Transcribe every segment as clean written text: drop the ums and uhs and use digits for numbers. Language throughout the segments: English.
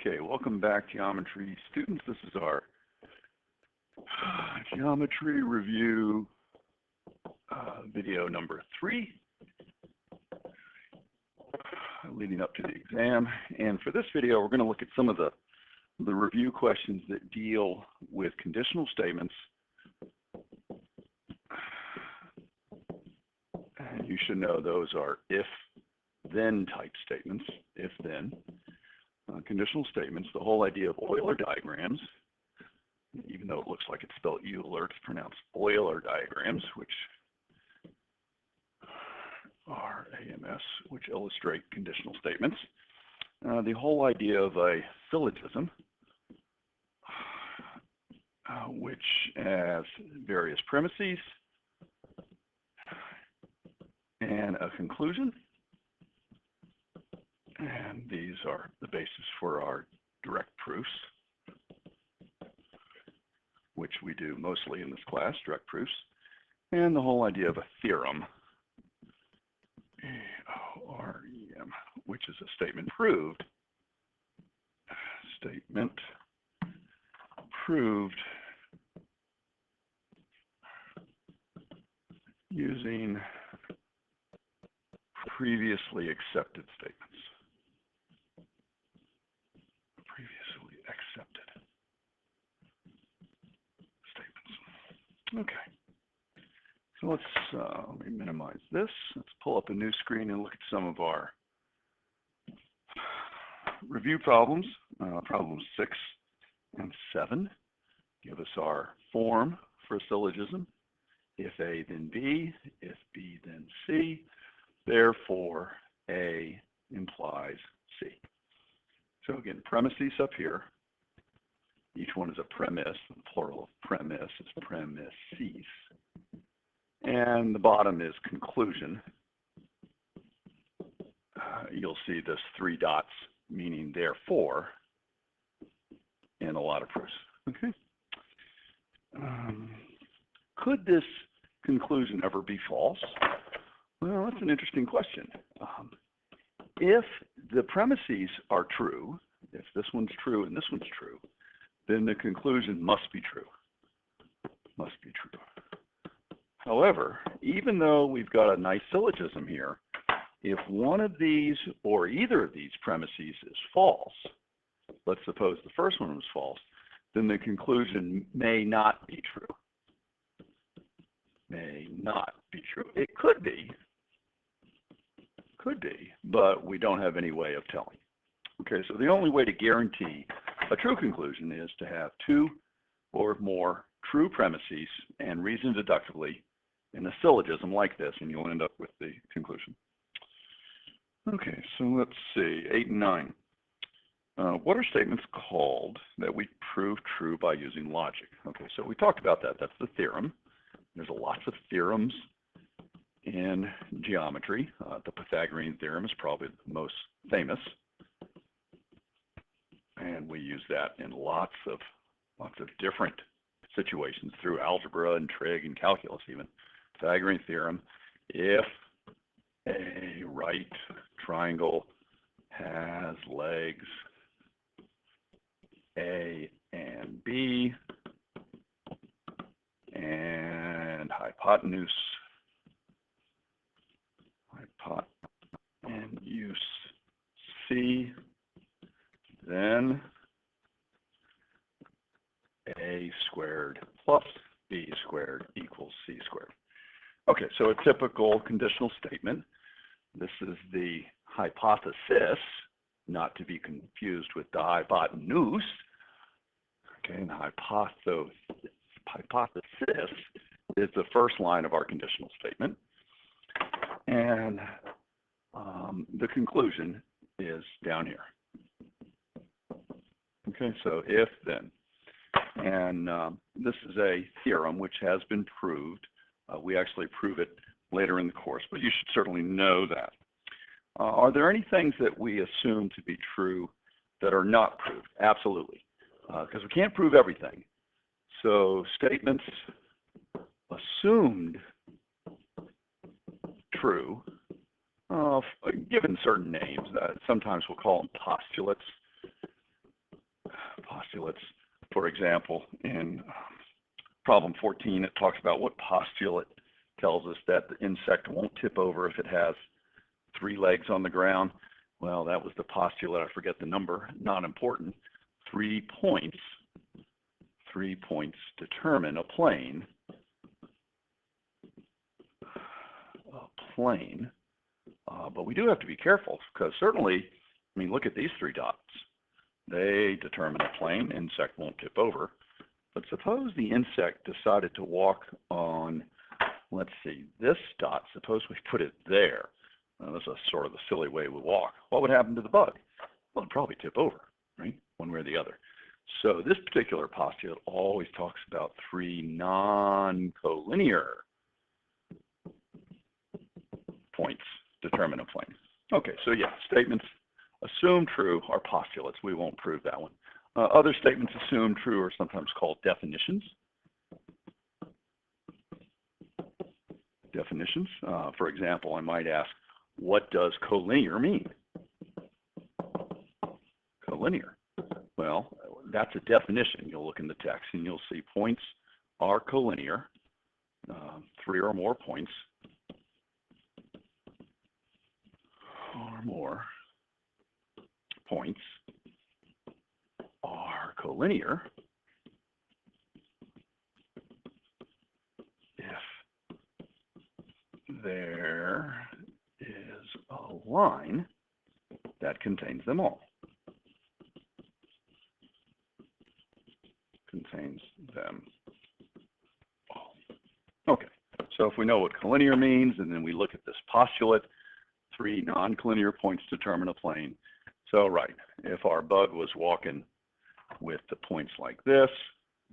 Okay, welcome back, geometry students. This is our geometry review video number 3, leading up to the exam. And for this video, we're going to look at some of the review questions that deal with conditional statements. And you should know those are if-then type statements, if-then. Conditional statements, the whole idea of Euler diagrams, even though it looks like it's spelled Euler, it's pronounced Euler diagrams, which are AMS, which illustrate conditional statements. The whole idea of a syllogism, which has various premises and a conclusion. And these are the basis for our direct proofs, which we do mostly in this class, direct proofs. And the whole idea of a theorem, A-O-R-E-M, which is a statement proved. Statement proved using previously accepted statements. Previously accepted statements. Okay. So let me minimize this. Let's pull up a new screen and look at some of our review problems. Problems 6 and 7 give us our form for a syllogism. If A, then B. If B, then C. Therefore, A implies C. So again, premises up here. Each one is a premise. The plural of premise is premises. And the bottom is conclusion. You'll see this 3 dots, meaning therefore, in a lot of proofs. Okay. Could this conclusion ever be false? Well, that's an interesting question. If the premises are true, if this one's true and this one's true, then the conclusion must be true. Must be true. However, even though we've got a nice syllogism here, if one of these or either of these premises is false, let's suppose the first one was false, then the conclusion may not be true. May not be true. It could be, but we don't have any way of telling. Okay, so the only way to guarantee a true conclusion is to have 2 or more true premises and reason deductively in a syllogism like this, and you'll end up with the conclusion. Okay, so let's see, 8 and 9. What are statements called that we prove true by using logic? Okay, so we talked about that. That's the theorem. There's lots of theorems in geometry. The Pythagorean theorem is probably the most famous, and we use that in lots of different situations through algebra and trig and calculus even. Pythagorean theorem: if a right triangle has legs A and B and hypotenuse C, then A squared plus B squared equals C squared. Okay, so a typical conditional statement. This is the hypothesis, not to be confused with the hypotenuse. Okay, and the hypothesis is the first line of our conditional statement. And the conclusion is down here. Okay, so if, then. And this is a theorem which has been proved. We actually prove it later in the course, but you should certainly know that. Are there any things that we assume to be true that are not proved? Absolutely, because we can't prove everything. So statements assumed true, given certain names. Sometimes we'll call them postulates. postulates. For example, in problem 14, it talks about what postulate tells us that the insect won't tip over if it has 3 legs on the ground. Well, that was the postulate. I forget the number, not important. 3 points determine a plane. But we do have to be careful, because certainly, I mean, look at these 3 dots. They determine a plane. Insect won't tip over. But suppose the insect decided to walk on, let's see, this dot. Suppose we put it there. This is sort of a silly way we walk. What would happen to the bug? Well, it'd probably tip over, right? One way or the other. So this particular postulate always talks about 3 non-collinear points determine a plane. Okay, so yeah, statements assume true are postulates. We won't prove that one. Other statements assume true are sometimes called definitions. Definitions. For example, I might ask, what does collinear mean? Collinear. Well, that's a definition. You'll look in the text and you'll see points are collinear. 3 or more points are collinear if there is a line that contains them all. Okay, so if we know what collinear means, and then we look at this postulate, 3 non-collinear points determine a plane. So right, if our bug was walking with the points like this,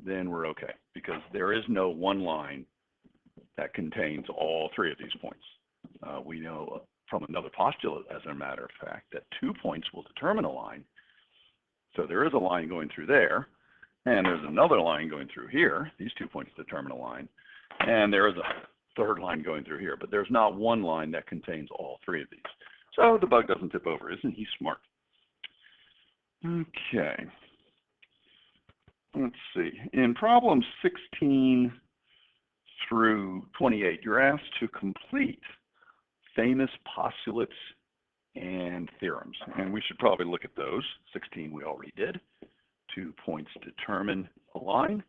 then we're okay, because there is no one line that contains all 3 of these points. We know from another postulate, as a matter of fact, that 2 points will determine a line. So there is a line going through there, and there's another line going through here. These 2 points determine a line, and there is a 3rd line going through here, but there's not one line that contains all 3 of these. So the bug doesn't tip over. Isn't he smart? Okay. Let's see. In problems 16 through 28, you're asked to complete famous postulates and theorems. And we should probably look at those. 16 we already did. 2 points determine a line.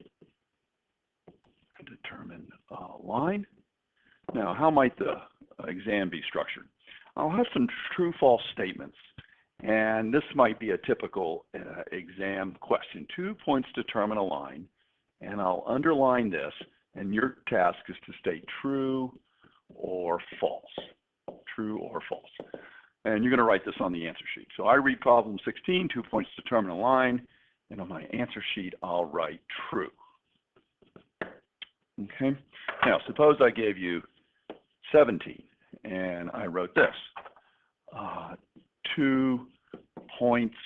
Now, how might the exam be structured? I'll have some true-false statements. And this might be a typical exam question. 2 points determine a line. And I'll underline this. And your task is to state true or false. True or false. And you're going to write this on the answer sheet. So I read problem 16, 2 points determine a line. And on my answer sheet, I'll write true. Okay. Now, suppose I gave you 17, and I wrote this. 2 points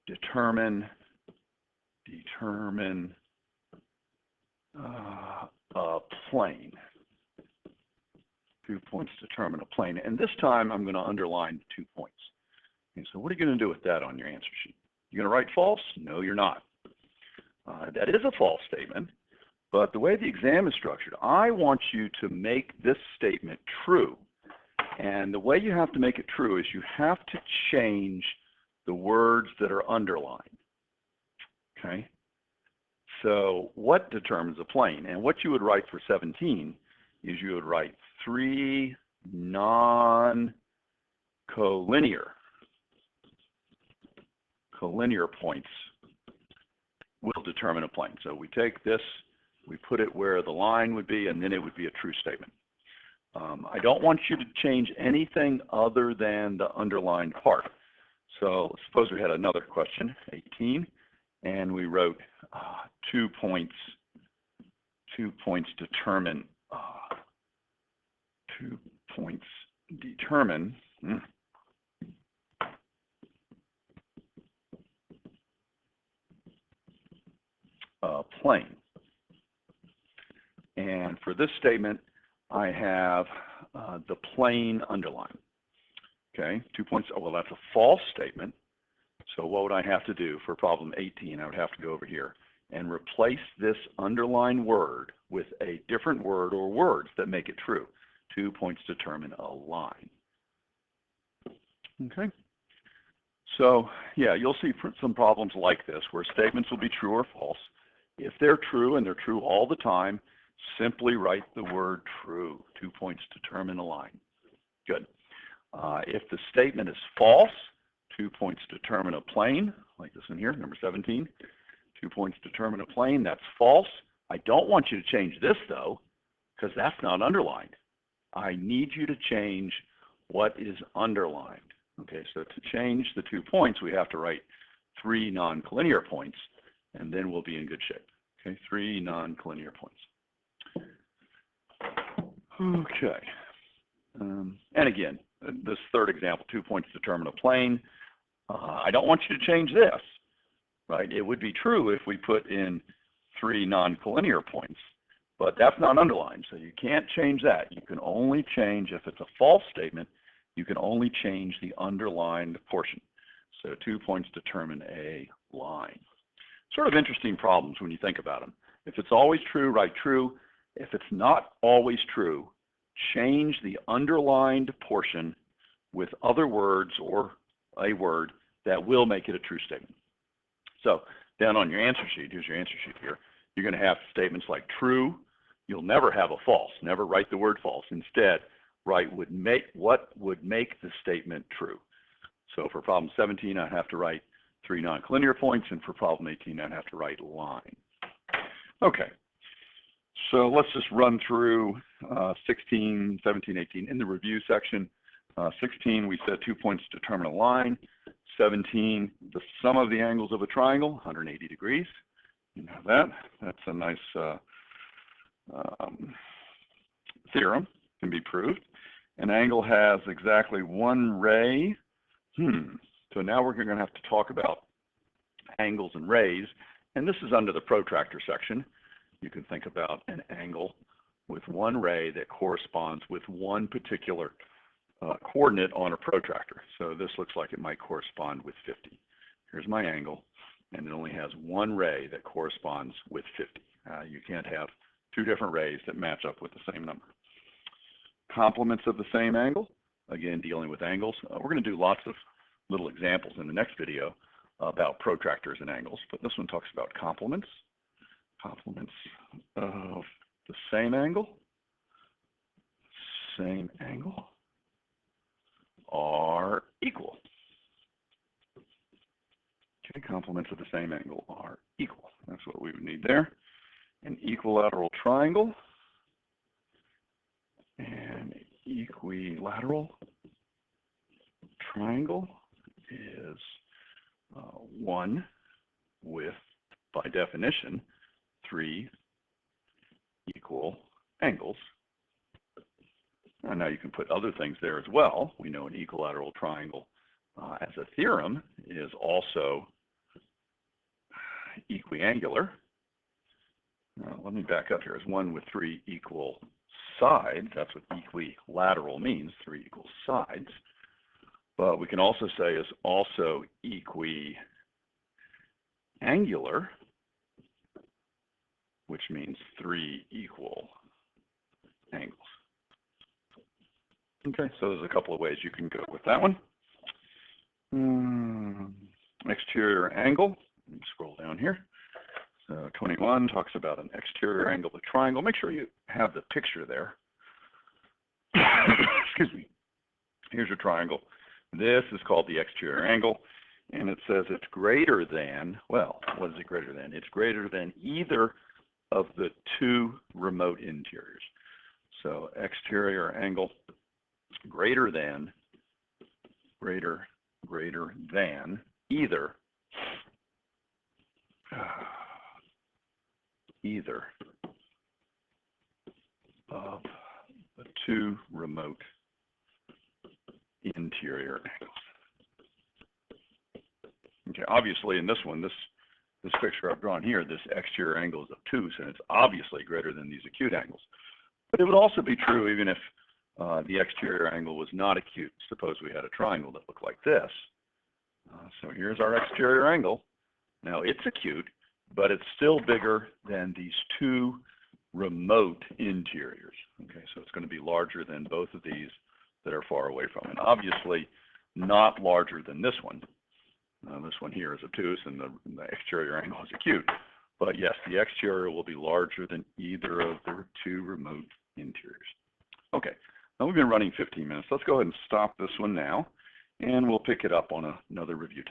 determine a plane. 2 points determine a plane. And this time, I'm going to underline the 2 points. Okay, so what are you going to do with that on your answer sheet? You're going to write false? No, you're not. That is a false statement. But the way the exam is structured, I want you to make this statement true. And the way you have to make it true is you have to change the words that are underlined. Okay? So what determines a plane? And what you would write for 17 is you would write 3 non-collinear points will determine a plane. So we take this, we put it where the line would be, and then it would be a true statement. I don't want you to change anything other than the underlined part. So suppose we had another question, 18, and we wrote 2 points determine, 2 points determine a plane. And for this statement, I have the plane underlined. Okay, 2 points. Oh, well, that's a false statement So what would I have to do for problem 18? I would have to go over here and replace this underlined word with a different word or words that make it true. 2 points determine a line. Okay. So yeah, you'll see some problems like this where statements will be true or false. If they're true and they're true all the time, simply write the word true. 2 points determine a line. Good. If the statement is false, 2 points determine a plane, like this one here, number 17. 2 points determine a plane, that's false. I don't want you to change this though, because that's not underlined. I need you to change what is underlined. Okay, so to change the 2 points, we have to write 3 non-collinear points, and then we'll be in good shape. Okay, 3 non-collinear points. Okay, and again, this third example, 2 points determine a plane. I don't want you to change this, right? It would be true if we put in 3 non-collinear points, but that's not underlined, so you can't change that. You can only change, if it's a false statement, you can only change the underlined portion. So 2 points determine a line. Sort of interesting problems when you think about them. If it's always true, write true. If it's not always true, change the underlined portion with other words or a word that will make it a true statement. So down on your answer sheet, here's your answer sheet here, you're going to have statements like true. You'll never have a false. Never write the word false. Instead, write what would make the statement true. So for problem 17, I'd have to write 3 non-collinear points, and for problem 18, I'd have to write line. Okay, so let's just run through 16, 17, 18. In the review section, 16, we said 2 points determine a line. 17, the sum of the angles of a triangle, 180 degrees. You know that. That's a nice theorem, can be proved. An angle has exactly 1 ray. So now we're going to have to talk about angles and rays, and this is under the protractor section. You can think about an angle with 1 ray that corresponds with one particular coordinate on a protractor. So this looks like it might correspond with 50. Here's my angle, and it only has 1 ray that corresponds with 50. You can't have 2 different rays that match up with the same number. Complements of the same angle, again, dealing with angles. We're going to do lots of little examples in the next video about protractors and angles, but this one talks about complements. Complements of the same angle are equal. Okay, complements of the same angle are equal. That's what we would need there. An equilateral triangle and equilateral triangle is one with, by definition, 3 equal angles. And now you can put other things there as well. We know an equilateral triangle as a theorem is also equiangular. Now, let me back up here. It's one with 3 equal sides. That's what equilateral means, 3 equal sides. But we can also say is also equiangular, which means 3 equal angles. Okay, so there's a couple of ways you can go with that one. Exterior angle, let me scroll down here. So 21 talks about an exterior angle of a triangle. Make sure you have the picture there. Excuse me. Here's your triangle. This is called the exterior angle, and it says it's greater than, well, what is it greater than? It's greater than either of the 2 remote interiors. So exterior angle greater than either of the 2 remote interior angles. Okay, obviously in this one, this picture I've drawn here, this exterior angle is obtuse, and it's obviously greater than these acute angles. But it would also be true even if the exterior angle was not acute. Suppose we had a triangle that looked like this. so here's our exterior angle. Now it's acute, but it's still bigger than these two remote interiors. Okay, so it's going to be larger than both of these that are far away from it. Obviously, not larger than this one. This one here is obtuse, and the exterior angle is acute. But yes, the exterior will be larger than either of the two remote interiors. Okay, now we've been running 15 minutes. Let's go ahead and stop this one now, and we'll pick it up on another review.